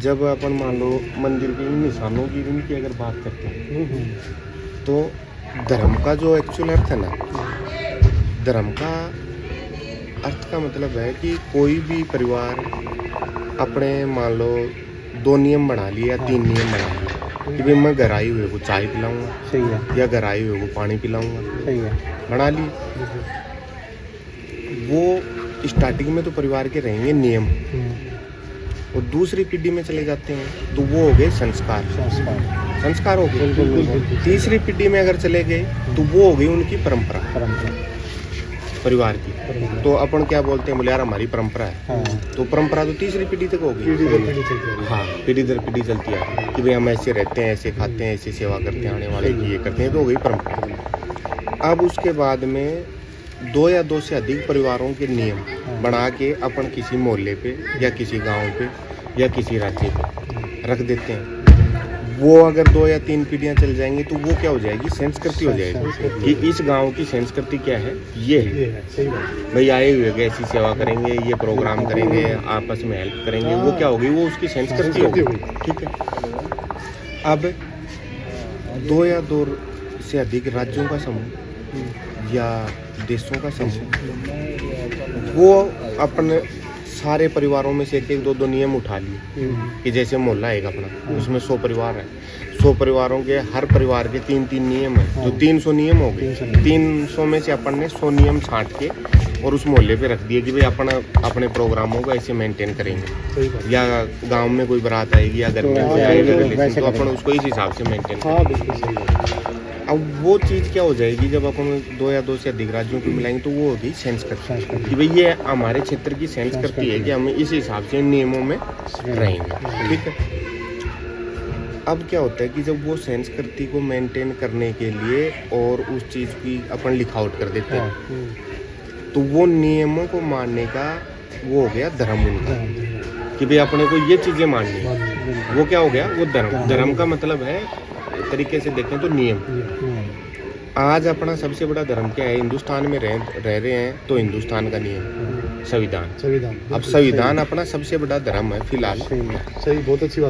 जब अपन मान लो मंदिर के इन निशानों की इनकी अगर बात करते हैं तो धर्म का जो एक्चुअल अर्थ है ना, धर्म का अर्थ का मतलब है कि कोई भी परिवार अपने मान लो 2 नियम बना लिए या 3 नियम बना लिए कि भाई मैं घर आई हुए को चाय पिलाऊंगा, सही है, या घर आई हुए को पानी पिलाऊंगा, सही है, बना ली। वो स्टार्टिंग में तो परिवार के रहेंगे नियम, और दूसरी पीढ़ी में चले जाते हैं तो वो हो गए संस्कार संस्कार हो गए। बिल्कुल। तीसरी पीढ़ी में अगर चले गए तो वो हो गई उनकी परंपरा परिवार की। तो अपन क्या बोलते हैं, बोले यार हमारी परंपरा है, हाँ, तो परंपरा तो तीसरी पीढ़ी तक होगी। हाँ, पीढ़ी दर पीढ़ी चलती आ रही है कि भाई हम ऐसे रहते हैं, ऐसे खाते हैं, ऐसे सेवा करते हैं, आने वाले की ये करते हैं, तो हो गई परंपरा। अब उसके बाद में 2 या 2 से अधिक परिवारों के नियम बना के अपन किसी मोहल्ले पे या किसी गांव पे या किसी राज्य पे रख देते हैं। वो अगर 2 या 3 पीढ़ियां चल जाएंगी तो वो क्या हो जाएगी, संस्कृति हो जाएगी कि इस गांव की संस्कृति क्या है, ये है। सही बात। भाई आए हुए ऐसी सेवा करेंगे, ये प्रोग्राम करेंगे, आपस में हेल्प करेंगे, वो क्या होगी, वो उसकी संस्कृति होगी। ठीक है। अब 2 या 2 से अधिक राज्यों का समूह या देशों का समूह वो अपने सारे परिवारों में से 1-1, 2-2 नियम उठा लिए कि जैसे मोहल्ला है अपना, उसमें 100 परिवार है, 100 परिवारों के हर परिवार के 3-3 नियम है, तो 300 नियम हो गए। 300 में से अपन ने 100 नियम छांट के और उस मोहल्ले पे रख दिए कि भाई अपन अपने प्रोग्रामों को ऐसे मेंटेन करेंगे, या गांव में कोई बारात आएगी या घर में कोई आएगा तो अपन उसको इस हिसाब से मेंटेन करेंगे। अब वो चीज़ क्या हो जाएगी, जब अपन 2 या 2 से अधिक राज्यों को मिलाएंगे तो वो होगी संस्कृति कि भाई ये हमारे क्षेत्र की संस्कृति है कि हम इस हिसाब से नियमों में रहेंगे। ठीक है। अब क्या होता है कि जब वो संस्कृति को मेंटेन करने के लिए और उस चीज़ की अपन लिखावट कर देते हैं तो वो नियमों को मानने का वो हो गया धर्म उनका कि भाई अपने को ये चीज़ें माननी है, वो क्या हो गया, वो धर्म। धर्म का मतलब है तरीके से देखें तो नियम। आज अपना सबसे बड़ा धर्म क्या है, हिंदुस्तान में रह रहे हैं तो हिंदुस्तान का नियम संविधान। अब संविधान अपना सबसे बड़ा धर्म है फिलहाल। सही, बहुत अच्छी बात।